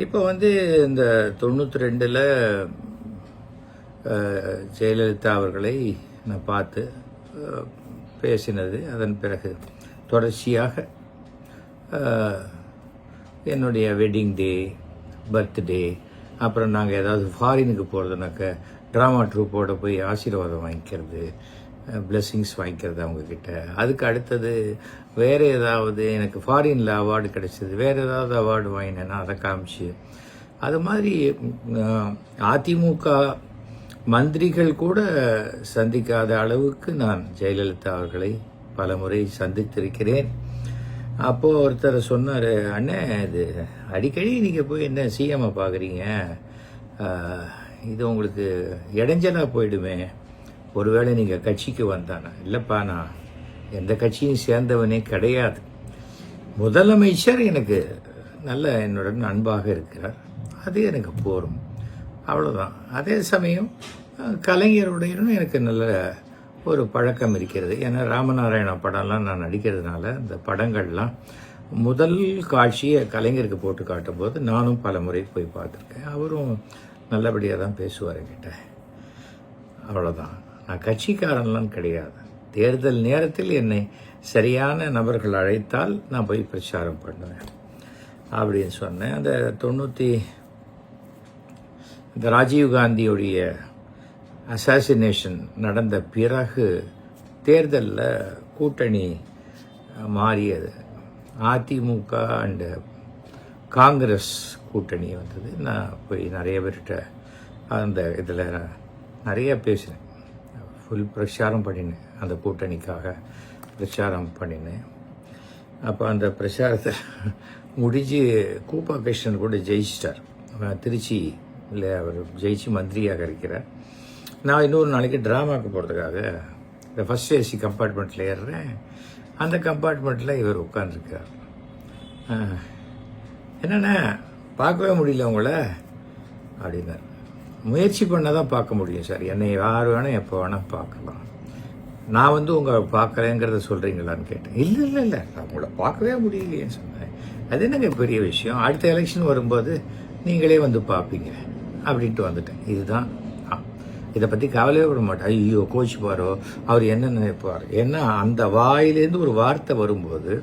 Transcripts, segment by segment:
இப்போ இந்த 92ல் ஜெயலலிதா அவர்களை நான் பார்த்து பேசினது. அதன் பிறகு தொடர்ச்சியாக என்னுடைய வெட்டிங் டே, பர்த்டே, அப்புறம் நாங்கள் ஏதாவது ஃபாரினுக்கு போகிறதுனாக்க ட்ராமா ட்ரூப்போட போய் ஆசீர்வாதம் வாங்கிக்கிறது, பிளெஸ்ஸிங்ஸ் வாங்கிக்கிறது அவங்கக்கிட்ட. அதுக்கு அடுத்தது வேறு ஏதாவது எனக்கு ஃபாரினில் அவார்டு கிடைச்சது, வேறு ஏதாவது அவார்டு வாங்கினேன்னா அதை காமிச்சு, அது மாதிரி அதிமுக மந்திரிகள் கூட சந்திக்காத அளவுக்கு நான் ஜெயலலிதா அவர்களை பல முறை சந்தித்திருக்கிறேன். அப்போது ஒருத்தர் சொன்னார், அண்ணே இது அடிக்கடி நீங்கள் போய் என்ன சிஎம்ஐ பார்க்குறீங்க, இது உங்களுக்கு இடைஞ்சலாக போயிடுமே, ஒருவேளை நீங்கள் கட்சிக்கு வந்தானா? இல்லைப்பா, நான் எந்த கட்சியும் சேர்ந்தவனே கிடையாது. முதலமைச்சர் எனக்கு நல்ல என்னுடன் அன்பாக இருக்கிறார், அது எனக்கு போரும், அவ்வளோதான். அதே சமயம் கலைஞருடையும் எனக்கு நல்ல ஒரு பழக்கம் இருக்கிறது. ஏன்னா ராமநாராயண படம்லாம் நான் நடிக்கிறதுனால அந்த படங்கள்லாம் முதல் காட்சியை கலைஞருக்கு போட்டு காட்டும் போது நானும் பல முறை போய் பார்த்துருக்கேன். அவரும் நல்லபடியாக தான் பேசுவார் என்கிட்ட. அவ்வளோதான். நான் கட்சிக்காரன்லாம் கிடையாது. தேர்தல் நேரத்தில் என்னை சரியான நபர்கள் அழைத்தால் நான் போய் பிரச்சாரம் பண்ணுவேன் அப்படின்னு சொன்னேன். இந்த ராஜீவ்காந்தியுடைய அசாசினேஷன் நடந்த பிறகு தேர்தலில் கூட்டணி மாறியது. அதிமுக அண்டு காங்கிரஸ் கூட்டணி வந்தது. நான் போய் நிறைய பேர்கிட்ட அந்த இதில் நிறைய பேசினேன், ஃபுல் பிரச்சாரம் பண்ணினேன், அந்த கூட்டணிக்காக பிரச்சாரம் பண்ணினேன். அப்போ அந்த பிரச்சாரத்தை முடிஞ்சு கூப்பா கிருஷ்ணன் கூட ஜெயிச்சிட்டார். திருச்சியில் அவர் ஜெயிச்சு மந்திரியாக இருக்கிறார். நான் இன்னொரு நாளைக்கு ட்ராமாவுக்கு போகிறதுக்காக இந்த ஃபஸ்ட் ஏசி கம்பார்ட்மெண்ட்டில் ஏறுறேன். அந்த கம்பார்ட்மெண்ட்டில் இவர் உட்காந்துருக்கார். என்னென்ன பார்க்கவே முடியல உங்களை அப்படின்னார். முயற்சி பண்ணால் தான் பார்க்க முடியும் சார், என்னை யார் வேணால் எப்போ வேணால் பார்க்கலாம். நான் உங்களை பார்க்குறேங்கிறத சொல்கிறீங்களான்னு கேட்டேன். இல்லை நான் உங்களை பார்க்கவே முடியலையேன்னு சொன்னேன். அது என்னங்க பெரிய விஷயம், அடுத்த எலெக்ஷன் வரும்போது நீங்களே பார்ப்பீங்க அப்படின்ட்டு வந்துட்டேன். இதுதான். இதை பற்றி கவலையே விட மாட்டேன். ஐயோ கோச்சிப்பாரோ, அவர் என்ன நினைப்பார். ஏன்னா அந்த வாயிலேருந்து ஒரு வார்த்தை வரும்போது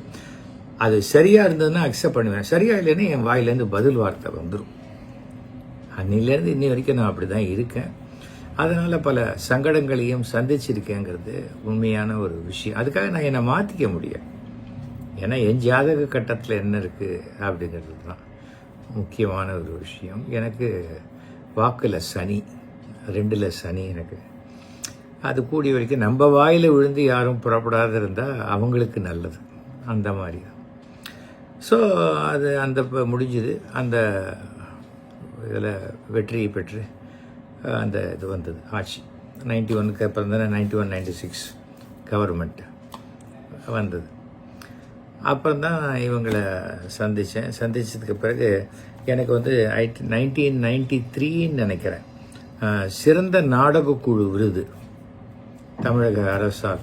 அது சரியாக இருந்ததுன்னா அக்செப்ட் பண்ணுவேன், சரியா இல்லைன்னா என் வாயிலேருந்து பதில் வார்த்தை வந்துடும். அன்னிலேருந்து இன்னி வரைக்கும் நான் அப்படி தான் இருக்கேன். அதனால் பல சங்கடங்களையும் சந்திச்சிருக்கேங்கிறது உண்மையான ஒரு விஷயம். அதுக்காக நான் என்னை மாற்றிக்க முடியும். ஏன்னா என் ஜாதக கட்டத்தில் என்ன இருக்குது அப்படிங்கிறது தான் முக்கியமான ஒரு விஷயம். எனக்கு வாக்கில் சனி, 2ல் சனி எனக்கு. அது கூடிய வரைக்கும் நம்ம வாயில் விழுந்து யாரும் புறப்படாத இருந்தால் அவங்களுக்கு நல்லது, அந்த மாதிரி தான். ஸோ அது முடிஞ்சுது. அந்த இதில் வெற்றியை பெற்று அந்த இது வந்தது ஆட்சி. 91க்கு அப்புறம் தானே 91, 96 கவர்மெண்ட் வந்தது. அப்புறம் தான் இவங்களை சந்தித்ததுக்கு பிறகு எனக்கு 1993 நினைக்கிறேன் சிறந்த நாடக குழு விருது தமிழக அரசால்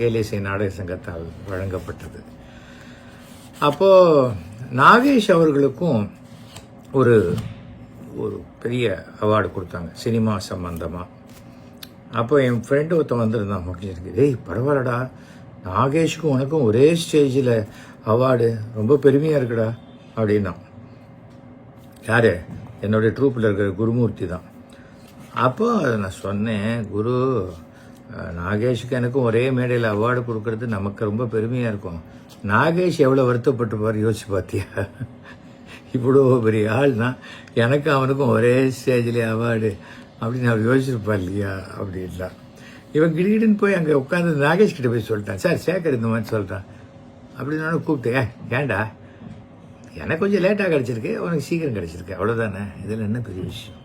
ஏலேசை நாடக சங்கத்தால் வழங்கப்பட்டது. அப்போது நாகேஷ் அவர்களுக்கும் ஒரு பெரிய அவார்டு கொடுத்தாங்க சினிமா சம்பந்தமாக. அப்போ என் ஃப்ரெண்டு ஒருத்தன் வந்திருந்தான் முடிஞ்சிருக்கு. ஏய் பரவாயில்லடா, நாகேஷுக்கும் உனக்கும் ஒரே ஸ்டேஜில் அவார்டு, ரொம்ப பெருமையாக இருக்குடா அப்படின்னா. யார்? என்னுடைய ட்ரூப்பில் இருக்கிற குருமூர்த்தி தான். அப்போ அதை நான் சொன்னேன், குரு, நாகேஷுக்கு எனக்கும் ஒரே மேடையில் அவார்டு கொடுக்கறது நமக்கு ரொம்ப பெருமையாக இருக்கும். நாகேஷ் எவ்வளோ வருத்தப்பட்டுப்பார் யோசிச்சு பார்த்தியா? இவ்வளோ பெரிய ஆள்னா எனக்கு அவனுக்கும் ஒரே ஸ்டேஜில் அவார்டு அப்படின்னு அவர் யோசிச்சிருப்பா இல்லையா அப்படின்லாம். இவன் கிடிகிடின்னு போய் அங்கே உட்காந்து நாகேஷ் கிட்ட போய் சொல்லிட்டான், சார் சேகர் இந்த மாதிரி சொல்கிறான் அப்படின்னு கூப்பிட்டேன். ஏன்டா, எனக்கு கொஞ்சம் லேட்டாக கிடச்சிருக்கு, உனக்கு சீக்கிரம் கிடச்சிருக்கு, அவ்வளோதானே, இதில் என்ன பெரிய விஷயம்.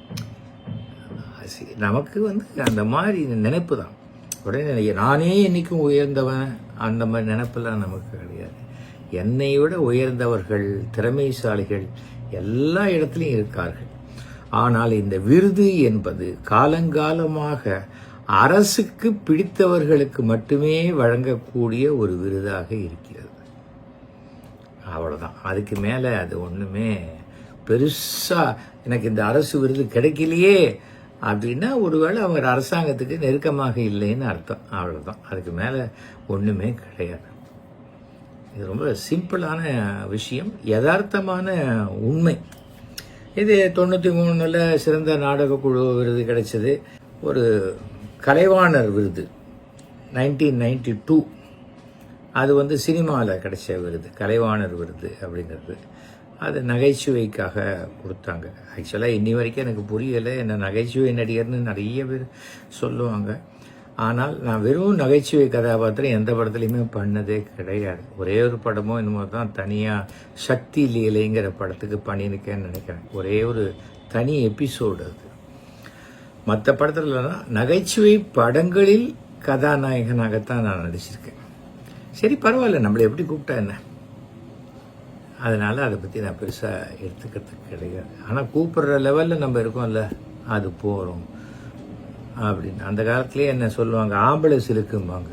நமக்கு அந்த மாதிரி நினைப்பு தான். உடனே நானே என்றைக்கும் உயர்ந்தவன் அந்த மாதிரி நினைப்பெல்லாம் நமக்கு கிடையாது. என்னை விட உயர்ந்தவர்கள், திறமைசாலிகள் எல்லா இடத்துலையும் இருக்கார்கள். ஆனால் இந்த விருது என்பது காலங்காலமாக அரசுக்கு பிடித்தவர்களுக்கு மட்டுமே வழங்கக்கூடிய ஒரு விருதாக இருக்கிறது. அவ்வளோதான். அதுக்கு மேலே அது ஒன்றுமே பெருசாக எனக்கு இந்த அரசு விருது கிடைக்கலையே அப்படின்னா ஒருவேளை அவங்க அரசாங்கத்துக்கு நெருக்கமாக இல்லைன்னு அர்த்தம். அவ்வளோதான், அதுக்கு மேலே ஒன்றுமே கிடையாது. இது ரொம்ப சிம்பிளான விஷயம், யதார்த்தமான உண்மை. இது 93 சிறந்த நாடக குழு விருது கிடைச்சது. ஒரு கலைவாணர் விருது 1992, அது சினிமாவில் கிடைச்ச விருது, கலைவாணர் விருது அப்படிங்கிறது. அது நகைச்சுவைக்காக கொடுத்தாங்க. ஆக்சுவலாக இன்னி வரைக்கும் எனக்கு புரியலை, என்ன நகைச்சுவை நடிகர்னு நிறைய பேர் சொல்லுவாங்க. ஆனால் நான் வெறும் நகைச்சுவை கதாபாத்திரம் எந்த படத்துலையுமே பண்ணதே கிடையாது. ஒரே ஒரு படமோ என்னமோ தான் தனியாக சக்தி லீலைங்கிற படத்துக்கு பண்ணியிருக்கேன்னு நினைக்கிறேன். ஒரே ஒரு தனி எபிசோடு அது. மற்ற படத்துலலாம் நகைச்சுவை படங்களில் கதாநாயகனாகத்தான் நான் நடிச்சிருக்கேன். சரி, பரவாயில்ல, நம்மளை எப்படி கூப்பிட்டா என்ன, அதனால் அதை பற்றி நான் பெருசாக எடுத்துக்கிறதுக்கு கிடையாது. ஆனால் கூப்பிட்ற லெவலில் நம்ம இருக்கோம்ல, அது போகிறோம் அப்படின்னு. அந்த காலத்துலேயே என்ன சொல்லுவாங்க, ஆம்பளை சிலுக்கும்பாங்க.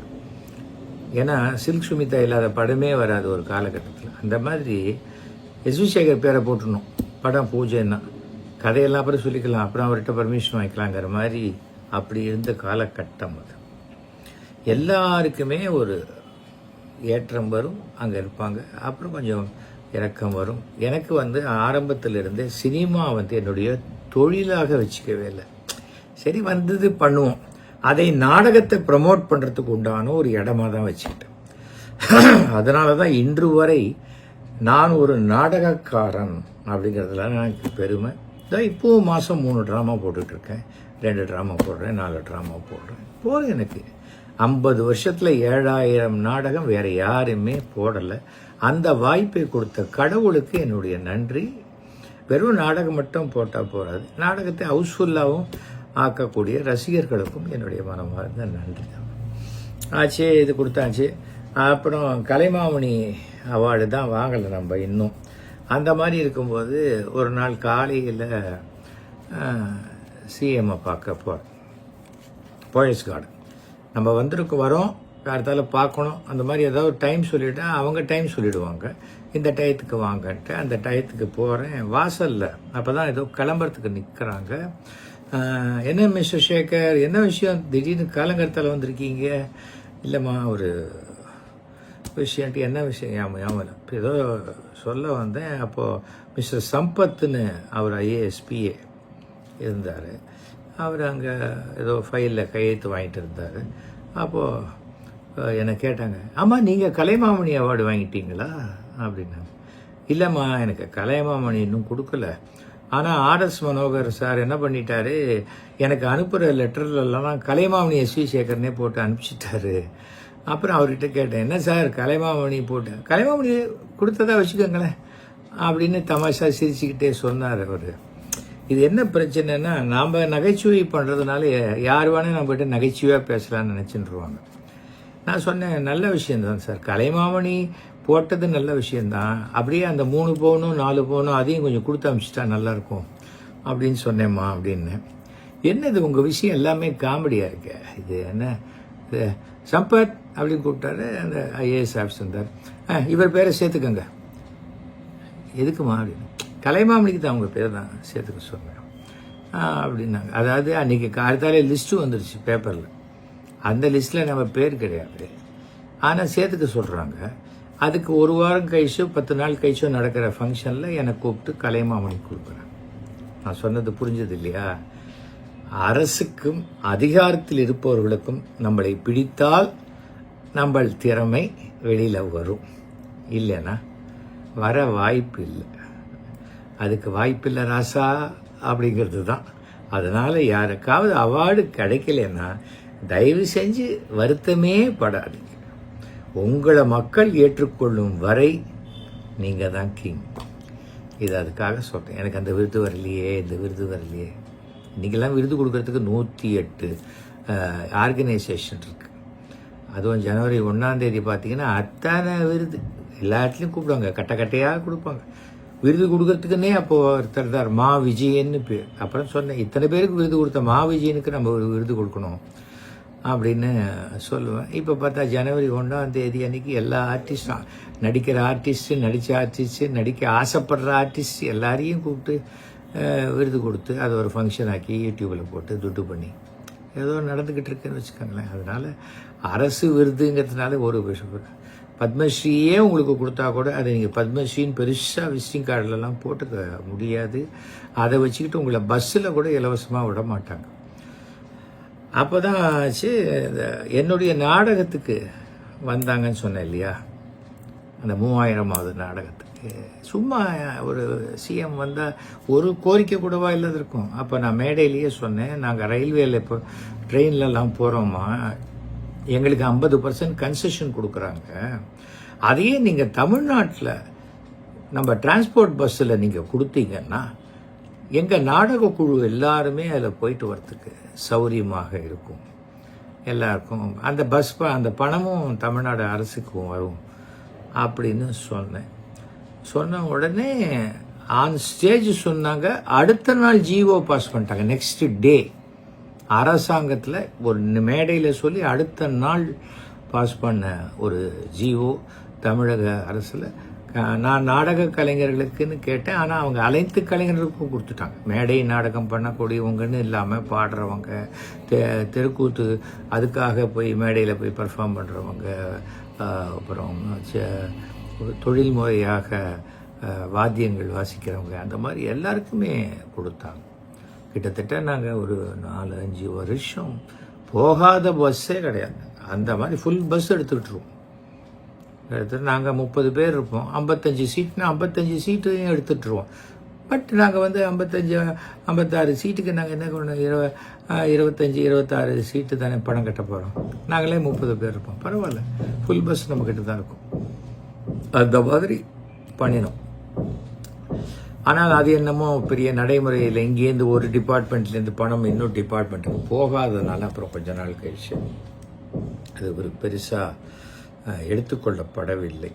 ஏன்னா சில்க் சுமிதா இல்லாத படமே வராது ஒரு காலகட்டத்தில். அந்த மாதிரி எஸ் வி சேகர் பேரை போட்டுடணும் படம் பூஜைன்னா, கதையெல்லாம் அப்புறம் சொல்லிக்கலாம், அப்புறம் அவர்கிட்ட பர்மிஷன் வாங்கிக்கலாங்கிற மாதிரி அப்படி இருந்த காலகட்டம் அது. எல்லாருக்குமே ஒரு ஏற்றம் வரும், அங்கே இருப்பாங்க, அப்புறம் கொஞ்சம் இறக்கம் வரும். எனக்கு ஆரம்பத்திலிருந்தே சினிமா என்னுடைய தொழிலாக வச்சுக்கவே இல்லை. சரி, வந்தது பண்ணுவோம், அதை நாடகத்தை ப்ரமோட் பண்ணுறதுக்கு உண்டான ஒரு இடமா தான் வச்சுக்கிட்டேன். அதனால தான் இன்று வரை நான் ஒரு நாடகக்காரன் அப்படிங்கிறதுல எனக்கு பெருமை. இப்போவும் மாதம் 3 ட்ராமா போட்டுட்ருக்கேன், 2 ட்ராமா போடுறேன், 4 ட்ராமா போடுறேன். போகிறேன். எனக்கு 50 வருஷத்தில் 7000 நாடகம் வேறு யாருமே போடலை. அந்த வாய்ப்பை கொடுத்த கடவுளுக்கு என்னுடைய நன்றி. வெறும் நாடகம் மட்டும் போட்டால் போகாது, நாடகத்தை ஹவுஸ்ஃபுல்லாகவும் ஆக்கக்கூடிய ரசிகர்களுக்கும் என்னுடைய மனமார்ந்த நன்றி. ஆச்சு, இது கொடுத்தாச்சு. அப்புறம் கலைமாமணி அவார்டு தான் வாங்கலை நம்ம இன்னும். அந்த மாதிரி இருக்கும்போது ஒரு நாள் காலையில் சிஎம்ஐ பார்க்க போகிறோம், போயஸ் கார்டன். நம்ம வரோம், அடுத்தால பார்க்கணும். அந்த மாதிரி ஏதாவது டைம் சொல்லிவிட்டா அவங்க டைம் சொல்லிவிடுவாங்க, இந்த டயத்துக்கு வாங்கன்ட்டு. அந்த டயத்துக்கு போகிறேன். வாசலில் அப்போ தான் ஏதோ கிளம்புறதுக்கு நிற்கிறாங்க. என்ன மிஸ்டர் சேகர், என்ன விஷயம், திடீர்னு காலங்கரத்தால் வந்திருக்கீங்க? இல்லைம்மா, ஒரு விஷயம்ட்டு. என்ன விஷயம்? ஞாபகம் ஏதோ சொல்ல வந்தேன். அப்போது மிஸ்டர் சம்பத்துன்னு அவர் IASPA இருந்தார். அவர் அங்கே ஏதோ ஃபைலில் கையெழுத்து வாங்கிட்டு இருந்தார். அப்போது என்னை கேட்டாங்க, ஆமாம் நீங்கள் கலைமாமணி அவார்டு வாங்கிட்டீங்களா அப்படின்னா. இல்லைம்மா, எனக்கு கலைமாமணி இன்னும் கொடுக்கல. ஆனால் RS மனோகர் சார் என்ன பண்ணிட்டாரு, எனக்கு அனுப்புகிற லெட்டர்லலாம் கலைமாமணி SV சேகர்னே போட்டு அனுப்பிச்சிட்டாரு. அப்புறம் அவர்கிட்ட கேட்டேன், என்ன சார் கலைமாமணி போட்டு, கலைமாமணி கொடுத்ததா வச்சுக்கோங்களேன் அப்படின்னு தமாஷா சிரிச்சுக்கிட்டே சொன்னார் அவர். இது என்ன பிரச்சனைன்னா, நாம் நகைச்சுவை பண்ணுறதுனால யார் வேணால் நம்மகிட்ட நகைச்சுவையாக பேசலான்னு நினச்சிட்டுருவாங்க. நான் சொன்னேன், நல்ல விஷயந்தான் சார், கலைமாமணி போட்டது நல்ல விஷயந்தான், அப்படியே அந்த 3 பவுனும் 4 பவுனும் அதையும் கொஞ்சம் கொடுத்து அனுப்பிச்சிட்டா நல்லாயிருக்கும் அப்படின்னு சொன்னேம்மா அப்படின்னு. என்னது உங்கள் விஷயம் எல்லாமே காமெடியாக இருக்க, இது என்ன இது சம்பத் அப்படின்னு கூப்பிட்டாரு அந்த IAS ஆஃபீஸர் இருந்தார். இவர் பேரை சேர்த்துக்கங்க. எதுக்குமா அப்படின்னு. கலைமாமணிக்கு தான் அவங்க பேர் தான் சேர்த்துக்க சொன்னேன் அப்படின்னாங்க. அதாவது அன்றைக்கி காலத்தாலே லிஸ்ட்டு வந்துருச்சு பேப்பரில், அந்த லிஸ்ட்டில் நம்ம பேர் கிடையாது, ஆனால் சேர்த்துக்க சொல்கிறாங்க. அதுக்கு 1 வாரம் கழிச்சோ 10 நாள் கழிச்சோ நடக்கிற ஃபங்க்ஷனில் என்னை கூப்பிட்டு கலைமாமணி கொடுக்குறேன். நான் சொன்னது புரிஞ்சது இல்லையா? அரசுக்கும் அதிகாரத்தில் இருப்பவர்களுக்கும் நம்மளை பிடித்தால் நம்ம திறமை வெளியில் வரும், இல்லைன்னா வர வாய்ப்பு இல்லை. அதுக்கு வாய்ப்பில்லை ராசா அப்படிங்கிறது தான். அதனால் யாருக்காவது அவார்டு கிடைக்கலன்னா தயவு செஞ்சு வருத்தமே படாதீங்க. உங்களை மக்கள் ஏற்றுக்கொள்ளும் வரை நீங்கள் தான் கிங். இது அதுக்காக சொல்கிறேன். எனக்கு அந்த விருது வரலையே, இந்த விருது வரலையே. இன்றைக்கெல்லாம் விருது கொடுக்கறதுக்கு 108 ஆர்கனைசேஷன் இருக்குது. அதுவும் ஜனவரி 1ஆம் தேதி பார்த்தீங்கன்னா அத்தனை விருது எல்லா இடத்துலையும் கூப்பிடுவாங்க, கட்டையாக கொடுப்பாங்க. விருது கொடுக்கறதுக்குன்னே அப்போது ஒருத்தர் தான் மா விஜயன்னு பேர். அப்புறம் சொன்னேன், இத்தனை பேருக்கு விருது கொடுத்த மா விஜயனுக்கு நம்ம ஒரு விருது கொடுக்கணும். அப்படின்னு சொல்லுவேன். இப்போ பார்த்தா ஜனவரி 1ஆம் தேதி அன்றைக்கி எல்லா ஆர்டிஸ்டும், நடிக்கிற ஆர்டிஸ்ட்டு, நடித்த ஆர்டிஸ்ட்டு, நடிக்க ஆசைப்படுற ஆர்டிஸ்ட் எல்லாரையும் கூப்பிட்டு விருது கொடுத்து அதை ஒரு ஃபங்க்ஷன் ஆக்கி யூடியூப்பில் போட்டு துட்டு பண்ணி ஏதோ நடந்துக்கிட்டு இருக்குன்னு வச்சுக்கோங்களேன். அதனால் அரசு விருதுங்கிறதுனால ஒரு பத்மஸ்ரீயே உங்களுக்கு கொடுத்தா கூட அதை நீங்கள் பத்மஸ்ரீன்னு பெருசாக விசிட்டிங் கார்டிலலாம் போட்டுக்க முடியாது. அதை வச்சுக்கிட்டு உங்களை பஸ்ஸில் கூட இலவசமாக விட மாட்டாங்க. அப்போ தான் ஆச்சு என்னுடைய நாடகத்துக்கு வந்தாங்கன்னு சொன்னேன் இல்லையா, அந்த 3000வது நாடகத்துக்கு சும்மா ஒரு சிஎம் வந்தால் ஒரு கோரிக்கை கூடவா இல்லாத இருக்கும். அப்போ நான் மேடையிலேயே சொன்னேன், நாங்கள் ரயில்வேல இப்போ ட்ரெயின்லலாம் போகிறோமா, எங்களுக்கு 50% கன்செஷன் கொடுக்குறாங்க. அதையே நீங்கள் தமிழ்நாட்டில் நம்ம டிரான்ஸ்போர்ட் பஸ்ஸில் நீங்கள் கொடுத்தீங்கன்னா எங்கள் நாடக குழு எல்லாருமே அதில் போயிட்டு வரத்துக்கு சௌரியமாக இருக்கும். எல்லாருக்கும் அந்த பஸ் அந்த பணமும் தமிழ்நாடு அரசுக்கும் வரும் அப்படின்னு சொன்ன உடனே ஆன் ஸ்டேஜ் சொன்னாங்க. அடுத்த நாள் ஜிஓ பாஸ் பண்ணிட்டாங்க. நெக்ஸ்ட் டே அரசாங்கத்தில் ஒரு மேடையில் சொல்லி அடுத்த நாள் பாஸ் பண்ண ஒரு ஜிஓ தமிழக அரசில். நான் நாடக கலைஞர்களுக்குன்னு கேட்டேன், ஆனால் அவங்க அனைத்து கலைஞர்களுக்கும் கொடுத்துட்டாங்க. மேடை நாடகம் பண்ணக்கூடியவங்கன்னு இல்லாமல் பாடுறவங்க, தெருக்கூத்து அதுக்காக போய் மேடையில் போய் பர்ஃபார்ம் பண்ணுறவங்க, அப்புறம் தொழில் முறையாக வாத்தியங்கள் வாசிக்கிறவங்க, அந்த மாதிரி எல்லாருக்குமே கொடுத்தாங்க. கிட்டத்தட்ட நாங்கள் ஒரு 4-5 வருஷம் போகாத பஸ்ஸே கிடையாது. அந்த மாதிரி ஃபுல் பஸ் எடுத்துக்கிட்டுருவோம். நாங்கள் 30 பேர் இருப்போம். 55 சீட்னா 55 சீட்டையும் எடுத்துட்டுருவோம். பட் நாங்கள் வந்து 56 சீட்டுக்கு நாங்கள் என்ன பண்ணோம், 25-26 சீட்டு தானே பணம் கட்ட போகிறோம். நாங்களே 30 பேர் இருப்போம். பரவாயில்ல, ஃபுல் பஸ் நம்மக்கிட்ட தான் இருக்கும். அந்த மாதிரி பண்ணினோம். ஆனால் அது என்னமோ பெரிய நடைமுறையில் இங்கேருந்து ஒரு டிபார்ட்மெண்ட்லேருந்து பணம் இன்னொரு டிபார்ட்மெண்ட்டுக்கு போகாததுனால அப்புறம் கொஞ்ச நாள் கழிச்சு அது ஒரு பெருசாக எடுத்துக்கொள்ளப்படவில்லை.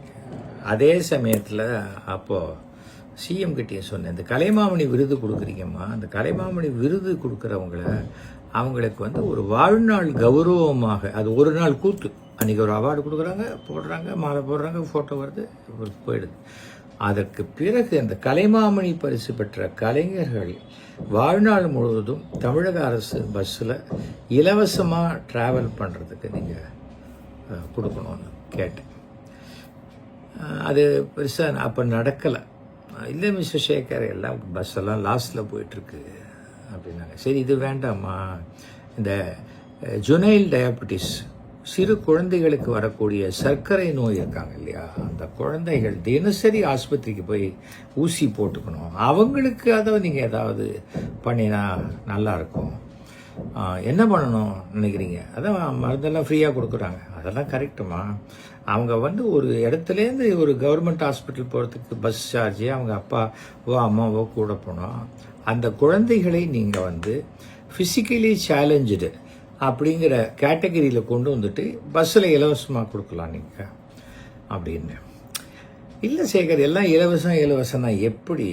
அதே சமயத்தில் அப்போது சிஎம் கிட்டே சொன்னேன், இந்த கலைமாமணி விருது கொடுக்குறீங்கம்மா, அந்த கலைமாமணி விருது அவங்களுக்கு வந்து ஒரு வாழ்நாள் கௌரவமாக, அது ஒரு நாள் கூத்து, அன்றைக்கி ஒரு அவார்டு கொடுக்குறாங்க, போடுறாங்க, மாலை போடுறாங்க, ஃபோட்டோ வருது, போயிடுது. அதற்கு பிறகு அந்த கலைமாமணி பரிசு பெற்ற கலைஞர்கள் வாழ்நாள் முழுவதும் தமிழக அரசு பஸ்ஸில் இலவசமாக ட்ராவல் பண்ணுறதுக்கு நீங்கள் கொடுக்கணும்னு கேட்டேன். அது பெருசாக அப்போ நடக்கலை. இல்லை மிஸ்டர் சேகர், எல்லாம் பஸ்ஸெல்லாம் லாஸ்ட்டில் போயிட்டுருக்கு அப்படின்னாங்க. சரி, இது வேண்டாமா, இந்த ஜுனைல் டயபெட்டிஸ், சிறு குழந்தைகளுக்கு வரக்கூடிய சர்க்கரை நோய் இருக்காங்க இல்லையா, அந்த குழந்தைகள் தினசரி ஆஸ்பத்திரிக்கு போய் ஊசி போட்டுக்கணும். அவங்களுக்கு அதை நீங்கள் ஏதாவது பண்ணினா நல்லாயிருக்கும். என்ன பண்ணணும் நினைக்கிறீங்க? அதான் மருந்தெல்லாம் ஃப்ரீயாக கொடுக்குறாங்க, அதெல்லாம் கரெக்டுமா. அவங்க வந்து ஒரு இடத்துலேருந்து ஒரு கவர்மெண்ட் ஹாஸ்பிட்டல் போகிறதுக்கு பஸ் சார்ஜ் அவங்க அப்பாவோ அம்மாவோ கூட போனோம். அந்த குழந்தைகளை நீங்கள் வந்து ஃபிசிக்கலி சேலஞ்சு அப்படிங்கிற கேட்டகரியில் கொண்டு வந்துட்டு பஸ்ஸில் இலவசமாக கொடுக்கலாம் நீங்கள் அப்படின்னு. இல்லை சேகர், எல்லாம் இலவசம் தான், எப்படி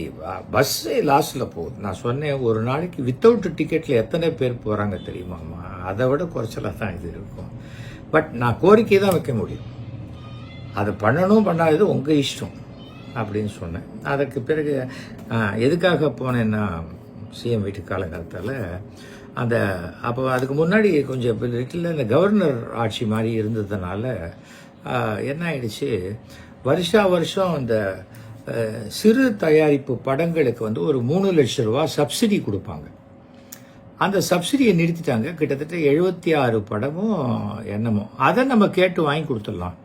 பஸ்ஸே லாஸ்ட்டில் போகுது. நான் சொன்னேன், ஒரு நாளைக்கு வித்தவுட் டிக்கெட்டில் எத்தனை பேர் போகிறாங்க தெரியுமாம்மா, அதை விட குறைச்சலாக தான் இது இருக்கும். பட் நான் கோரிக்கை தான் வைக்க முடியும், அதை பண்ணணும் பண்ணாதது உங்கள் இஷ்டம் அப்படின்னு சொன்னேன். அதற்கு பிறகு எதுக்காக போனேன்னா, சிஎம் வீட்டு காலங்காலத்தால் அந்த அப்போ அதுக்கு முன்னாடி கொஞ்சம் லிட்டில் இந்த கவர்னர் ஆட்சி மாதிரி இருந்ததுனால என்ன ஆயிடுச்சு, வருஷம் இந்த சிறு தயாரிப்பு படங்களுக்கு வந்து ஒரு 3 லட்சம் ரூபா சப்சிடி கொடுப்பாங்க. அந்த சப்சிடியை நிறுத்திட்டாங்க. கிட்டத்தட்ட 76 படமும் என்னமோ, அதை நம்ம கேட்டு வாங்கி கொடுத்துடலாம்.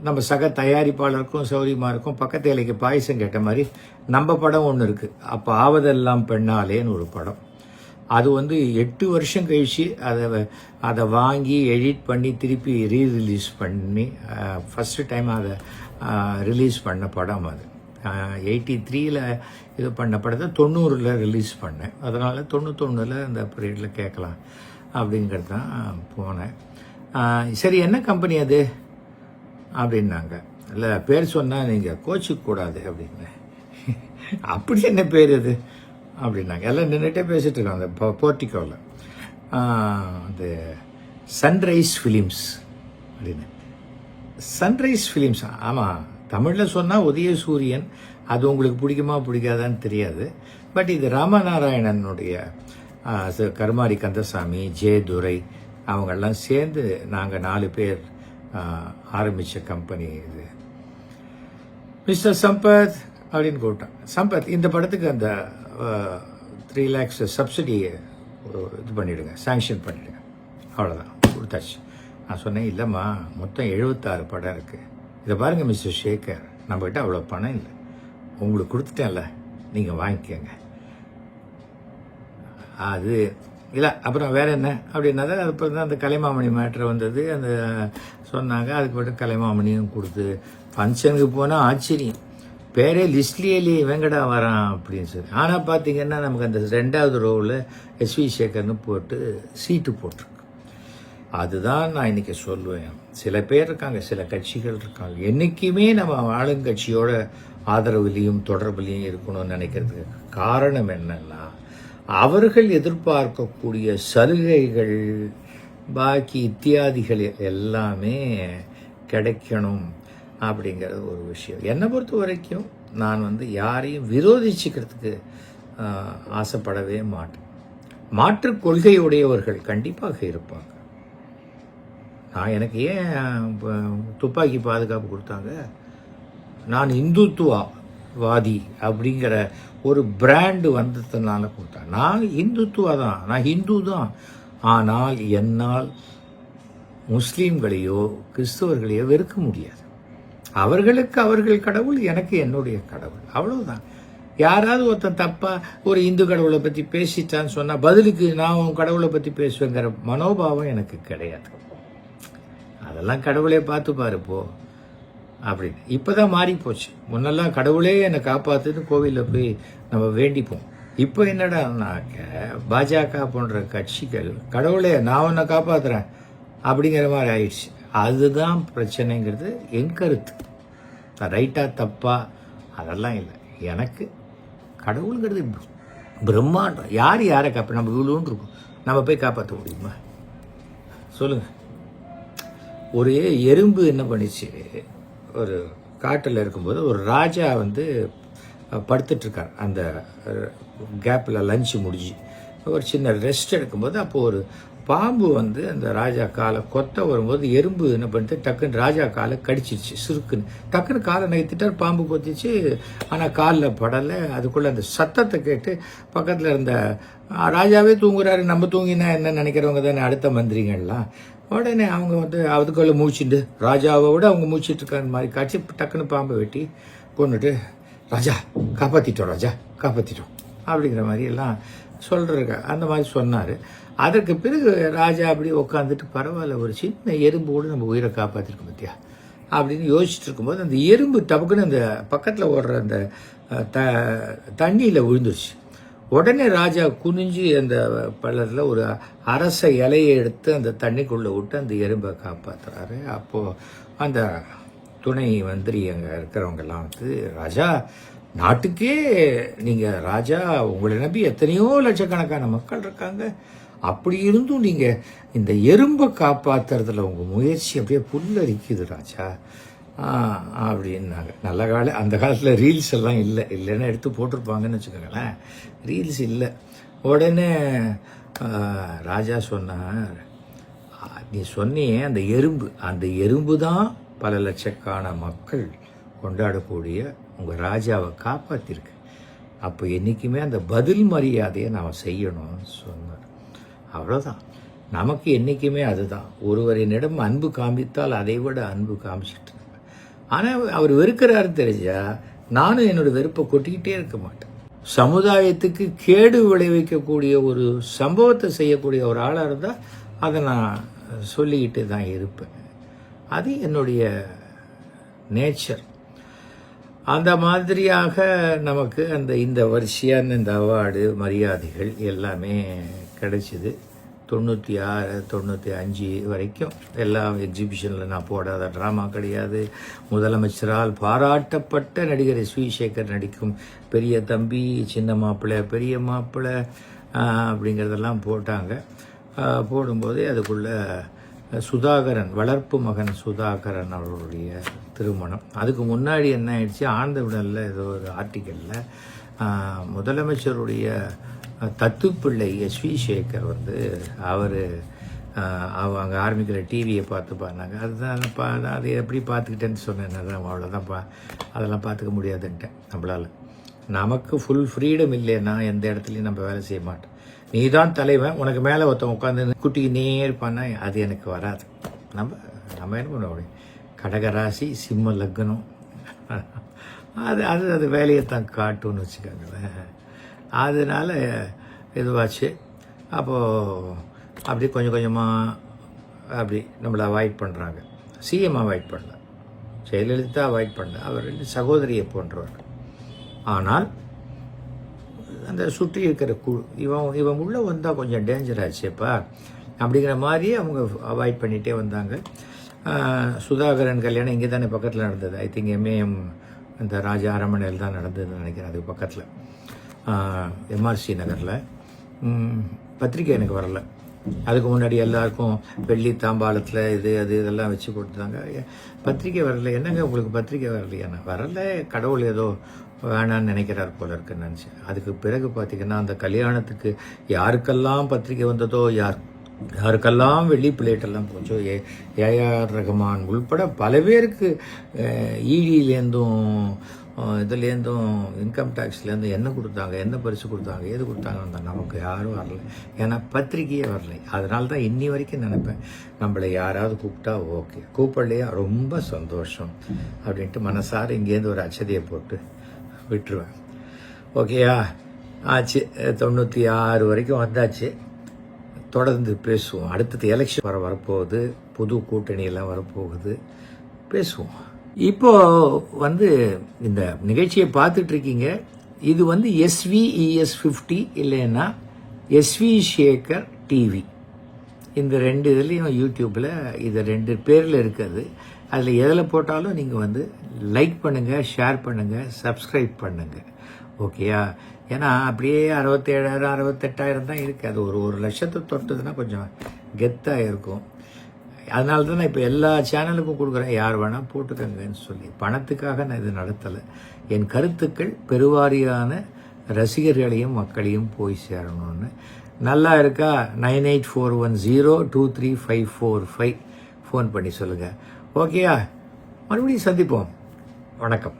நம்ம சக தயாரிப்பாளருக்கும் சௌரியமாக இருக்கும். பக்கத்து இலைக்கு பாயசம் கேட்ட மாதிரி நம்ம படம் ஒன்று இருக்குது, அப்போ ஆவதெல்லாம் பெண்ணாலேன்னு ஒரு படம். அது வந்து 8 வருஷம் கழிச்சு அதை வாங்கி எடிட் பண்ணி திருப்பி ரீரிலீஸ் பண்ணி ஃபஸ்ட்டு டைம் அதை ரிலீஸ் பண்ண படம். அது 83ல் இது பண்ண படத்தை 90ல் ரிலீஸ் பண்ணேன். அதனால் 91ல் அந்த பீரியடில் கேட்கலாம் அப்படிங்கிறது தான் போனேன். சரி, என்ன கம்பெனி அது அப்படின்னாங்க. இல்லை, பேர் சொன்னால் நீங்கள் கோச்சிக்கூடாது அப்படின்னு. அப்படி என்ன பேர் அது அப்படின்னாங்க. எல்லாம் நின்றுட்டே பேசிகிட்டு இருக்காங்க அந்த போர்ட்டிக்கோவில். அது சன்ரைஸ் ஃபிலிம்ஸ் அப்படின்னு. சன்ரைஸ் ஃபிலிம்ஸ், ஆமாம், தமிழில் சொன்னால் உதயசூரியன். அது உங்களுக்கு பிடிக்குமா பிடிக்காதான்னு தெரியாது. பட் இது ராமநாராயணனுடைய கருமாரி கந்தசாமி, ஜெயதுரை அவங்கெல்லாம் சேர்ந்து நாங்கள் 4 பேர் ஆரம்பித்த கம்பெனி இது. மிஸ்டர் சம்பத் அப்படின்னு கூப்பிட்டேன். சம்பத், இந்த படத்துக்கு அந்த 3 lakhs சப்சிடி இது பண்ணிவிடுங்க, சாங்ஷன் பண்ணிவிடுங்க. அவ்வளோதான், கொடுத்தாச்சு. நான் சொன்னேன், இல்லைம்மா, மொத்தம் 76 படம் இருக்குது. இதை பாருங்கள் மிஸ்டர் சேகர், நம்மகிட்ட அவ்வளோ பணம் இல்லை, உங்களுக்கு கொடுத்துட்டேன்ல, நீங்கள் வாங்கிக்கோங்க. அது இல்லை. அப்புறம் வேறு என்ன அப்படின்னா தான் அப்புறம் தான் அந்த கலைமாமணி மேட்ரு வந்தது. அந்த சொன்னாங்க, அதுக்கு மட்டும் கலைமாமணியும் கொடுத்து ஃபங்க்ஷனுக்கு போனால் ஆச்சரியம், பேரே லிஸ்ட்லேயே வெங்கடா வரான் அப்படின்னு சொல்லி. ஆனால் பார்த்தீங்கன்னா நமக்கு அந்த 2வது ரோவில் எஸ்வி சேகர்னு போட்டு சீட்டு போட்டிருக்கு. அதுதான் நான் இன்றைக்கி சொல்லுவேன். சில பேர் இருக்காங்க, சில கட்சிகள் இருக்காங்க, என்றைக்குமே நம்ம ஆளுங்கட்சியோட ஆதரவுலையும் தொடர்புலையும் இருக்கணும்னு நினைக்கிறதுக்கு காரணம் என்னன்னா, அவர்கள் எதிர்பார்க்கக்கூடிய சலுகைகள் பாக்கி இத்தியாதிகள் எல்லாமே கிடைக்கணும் அப்படிங்கிறது ஒரு விஷயம். என்னை பொறுத்த வரைக்கும் நான் யாரையும் விரோதிச்சுக்கிறதுக்கு ஆசைப்படவே மாட்டேன். மாற்று கொள்கையுடையவர்கள் கண்டிப்பாக இருப்பாங்க. நான் எனக்கு ஏன் துப்பாக்கி பாதுகாப்பு கொடுத்தாங்க? நான் இந்துத்துவவாதி அப்படிங்கிற ஒரு பிராண்டு வந்ததுனால கொடுத்தாங்க. நான் இந்துத்துவா தான், நான் ஹிந்து தான். ஆனால் என்னால் முஸ்லீம்களையோ கிறிஸ்தவர்களையோ வெறுக்க முடியாது. அவர்களுக்கு அவர்கள் கடவுள், எனக்கு என்னுடைய கடவுள், அவ்வளவுதான். யாராவது ஒருத்தன் தப்பா ஒரு இந்து கடவுளை பற்றி பேசிட்டான்னு சொன்னால் பதிலுக்கு நான் உன் கடவுளை பற்றி பேசுவேங்கிற மனோபாவம் எனக்கு கிடையாது. அதெல்லாம் கடவுளே பார்த்து பாருப்போ அப்படின்னு. இப்போதான் மாறி போச்சு. முன்னெல்லாம் கடவுளே என்னை காப்பாற்றுன்னு கோவிலில் போய் நம்ம வேண்டிப்போம். இப்போ என்னடான்னாக்க பாஜக போன்ற கட்சிகள் கடவுளே நான் உன்னை காப்பாற்றுறேன் அப்படிங்கிற மாதிரி ஆயிடுச்சு. அதுதான் பிரச்சனைங்கிறது என் கருத்து. ரைட்டா தப்பா அதெல்லாம் இல்லை. எனக்கு கடவுளுங்கிறது பிரம்மாண்டம். யார் யாரை காப்பா, நம்ம இவ்வளோன்னு இருக்கும், நம்ம போய் காப்பாற்ற முடியுமா சொல்லுங்கள்? ஒரு எறும்பு என்ன பண்ணிச்சு, ஒரு காட்டில் இருக்கும்போது ஒரு ராஜா படுத்துட்ருக்கார். அந்த கேப்பில் லஞ்சு முடிஞ்சு ஒரு சின்ன ரெஸ்ட் எடுக்கும்போது அப்போது ஒரு பாம்பு அந்த ராஜா காலை கொத்த வரும்போது எறும்பு என்ன பண்ணிட்டு டக்குன்னு ராஜா காலை கடிச்சிருச்சு. சுருக்குன்னு டக்குன்னு காலை நகர்த்திட்டார், பாம்பு கொத்திச்சு. ஆனால் காலில் படலை. அதுக்குள்ளே அந்த சத்தத்தை கேட்டு பக்கத்தில் இருந்த ராஜாவே தூங்குறாரு, நம்ம தூங்கினா என்ன நினைக்கிறவங்க தானே அடுத்த மந்திரிகள்லாம். உடனே அவங்க அதுக்குள்ளே மூச்சுட்டு ராஜாவை விட அவங்க மூச்சிட்டு இருக்காங்க மாதிரி காட்சி. டக்குன்னு பாம்பை வெட்டி கொண்டுட்டு, ராஜா காப்பாற்றிட்டோம், ராஜா காப்பாற்றிட்டோம் அப்படிங்கிற மாதிரி எல்லாம் சொல்கிறக்க அந்த மாதிரி சொன்னார். அதற்கு பிறகு ராஜா அப்படி உட்காந்துட்டு, பரவாயில்ல, ஒரு சின்ன எறும்போடு நம்ம உயிரை காப்பாற்றிருக்கோம் பத்தியா அப்படின்னு யோசிச்சுட்டு இருக்கும்போது அந்த எறும்பு டப்புக்குன்னு அந்த பக்கத்தில் ஓடுற அந்த தண்ணியில் விழுந்துருச்சு. உடனே ராஜா குனிஞ்சு அந்த பள்ளத்தில் ஒரு அரச இலையை எடுத்து அந்த தண்ணிக்குள்ளே விட்டு அந்த எறும்பை காப்பாற்றுறாரு. அப்போது அந்த துணை மந்திரி அங்கே இருக்கிறவங்கெல்லாம் ராஜா, நாட்டுக்கே நீங்கள் ராஜா, உங்களை நம்பி எத்தனையோ லட்சக்கணக்கான மக்கள் இருக்காங்க, அப்படி இருந்தும் நீங்கள் இந்த எறும்பை காப்பாற்றுறதுல உங்கள் முயற்சி அப்படியே புல்லரிக்குது ராஜா அப்படின்னாங்க. அந்த காலத்தில் ரீல்ஸ் எல்லாம் இல்லைன்னா எடுத்து போட்டிருப்பாங்கன்னு வச்சுக்கோங்களேன். ரீல்ஸ் இல்லை. உடனே ராஜா சொன்னார், நீ சொன்னியே அந்த எறும்பு தான் பல லட்சக்கான மக்கள் கொண்டாடக்கூடிய உங்கள் ராஜாவை காப்பாற்றிருக்கு. அப்போ என்றைக்குமே அந்த பதில் மரியாதையை நாம் செய்யணும்னு சொன்னார். அவ்வளோதான். நமக்கு என்றைக்குமே அதுதான். ஒருவரினிடம் அன்பு காமித்தால் அதை விட அன்பு காமிச்சிட்டு. ஆனால் அவர் வெறுக்கிறாரு தெரிஞ்சா நானும் என்னோட வெறுப்பை கொட்டிக்கிட்டே இருக்க மாட்டேன். சமுதாயத்துக்கு கேடு விளைவிக்கக்கூடிய ஒரு சம்பவத்தை செய்யக்கூடிய ஒரு ஆளாக இருந்தால் அதை நான் சொல்லிக்கிட்டு தான் இருப்பேன். அது என்னுடைய நேச்சர். அந்த மாதிரியாக நமக்கு இந்த வரிசையான இந்த அவார்டு மரியாதைகள் எல்லாமே கிடைச்சிது. 96, 95 வரைக்கும் எல்லா எக்ஸிபிஷனில் நான் போடாத ட்ராமா கிடையாது. முதலமைச்சரால் பாராட்டப்பட்ட நடிகர் எஸ்வி சேகர் நடிக்கும் பெரிய தம்பி, சின்ன மாப்பிள்ளை, பெரிய மாப்பிள்ளை அப்படிங்கிறதெல்லாம் போட்டாங்க. போடும்போது அதுக்குள்ளே சுதாகரன், வளர்ப்பு மகன் சுதாகரன் அவர்களுடைய திருமணம். அதுக்கு முன்னாடி என்ன ஆயிடுச்சு, ஆனந்த விடலில் ஏதோ ஒரு ஆர்டிக்கலில் முதலமைச்சருடைய தத்துப்பிள்ளை எஸ்வி சேகர் வந்து அவர் அவங்க ஆரம்பிக்கிற டிவியை பார்த்து பாருனாங்க. அதுதான் அதை எப்படி பார்த்துக்கிட்டேன்னு சொன்னேன். அவ்வளோதான் அதெல்லாம் பார்த்துக்க முடியாதுன்ட்டேன். நம்மளால் நமக்கு ஃபுல் ஃப்ரீடம் இல்லைன்னா எந்த இடத்துலையும் நம்ம வேலை செய்ய மாட்டோம். நீ தான் தலைவன், உனக்கு மேலே ஒருத்தன் உட்காந்து குட்டிக்கினே இருப்பான்னா அது எனக்கு வராது. நம்ம என்ன பண்ண முடியும்? கடகராசி, சிம்ம லக்னம், அது வேலையை தான் காட்டுன்னு வச்சுக்கோங்களேன். அதனால இதுவாச்சு. அப்போது அப்படி கொஞ்சம் கொஞ்சமாக அப்படி நம்மளை அவாய்ட் பண்ணுறாங்க. சிஎம் அவாய்ட் பண்ணல, ஜெயலலிதா அவாய்ட் பண்ணல, அவர் 2 சகோதரியை போன்றவர். ஆனால் அந்த சுற்றி இருக்கிற குழு இவன் உள்ளே வந்தால் கொஞ்சம் டேஞ்சர் ஆச்சுப்பா அப்படிங்கிற மாதிரியே அவங்க அவாய்ட் பண்ணிகிட்டே வந்தாங்க. சுதாகரன் கல்யாணம் இங்கே தானே பக்கத்தில் நடந்தது. ஐ திங்க் எம்ஏஎம் இந்த ராஜா அரண்மனையில் தான் நடந்ததுன்னு நினைக்கிறேன். அது பக்கத்தில் எம்ஆர்சி நகரில். பத்திரிக்கை எனக்கு வரல. அதுக்கு முன்னாடி எல்லாருக்கும் வெள்ளி தாம்பாளத்தில் இதெல்லாம் வச்சு கொடுத்தாங்க. பத்திரிக்கை வரல. என்னங்க உங்களுக்கு பத்திரிக்கை வரலையா? வரல, கடவுள் ஏதோ வேணான்னு நினைக்கிறார் போல இருக்குன்னு நினச்சேன். அதுக்கு பிறகு பார்த்திங்கன்னா அந்த கல்யாணத்துக்கு யாருக்கெல்லாம் பத்திரிக்கை வந்ததோ, யாருக்கெல்லாம் வெள்ளி பிளேட்டெல்லாம் போச்சோ, ஏஆர் ரஹ்மான் உள்பட பல பேருக்கு இடியிலேருந்தும் இதுலேருந்தும் இன்கம் டேக்ஸ்லேருந்து என்ன கொடுத்தாங்க, என்ன பரிசு கொடுத்தாங்க, ஏது கொடுத்தாங்க, நமக்கு யாரும் வரல. ஏன்னா பத்திரிக்கையே வரலை. அதனால தான் இன்னி வரைக்கும் நினைப்பேன், நம்மளை யாராவது கூப்பிட்டா ஓகே, கூப்பிடலையா ரொம்ப சந்தோஷம் அப்படின்ட்டு மனசார இங்கேருந்து ஒரு அச்சதியை போட்டு விட்டுருவேன். ஓகேயா? ஆச்சு, 96 வரைக்கும் வந்தாச்சு. தொடர்ந்து பேசுவோம். அடுத்தது எலெக்ஷன் வரப்போகுது, புது கூட்டணியெல்லாம் வரப்போகுது, பேசுவோம். இப்போ வந்து இந்த நிகழ்ச்சியை பார்த்துட்ருக்கீங்க. இது வந்து SVES 50 இல்லைன்னா எஸ்வி சேகர் டிவி. இந்த 2 இதுலேயும் யூடியூப்பில் இது 2 பேரில் இருக்குது. அதில் எதில் போட்டாலும் நீங்கள் வந்து லைக் பண்ணுங்கள், ஷேர் பண்ணுங்கள், சப்ஸ்கிரைப் பண்ணுங்கள். ஓகேயா? ஏன்னா அப்படியே 67,000 68,000 தான் இருக்குது. அது ஒரு லட்சத்தை தொட்டதுன்னா கொஞ்சம் கெத்தாக இருக்கும். அதனால தான் நான் இப்போ எல்லா சேனலுக்கும் கொடுக்குறேன், யார் வேணால் போட்டுக்கங்கன்னு சொல்லி. பணத்துக்காக நான் இது நடத்தலை. என் கருத்துக்கள் பெருவாரியான ரசிகர்களையும் மக்களையும் போய் சேரணும்னு. நல்லா இருக்கா? 9841023545 ஃபோன் பண்ணி சொல்லுங்கள். ஓகேயா? மறுபடியும் சந்திப்போம். வணக்கம்.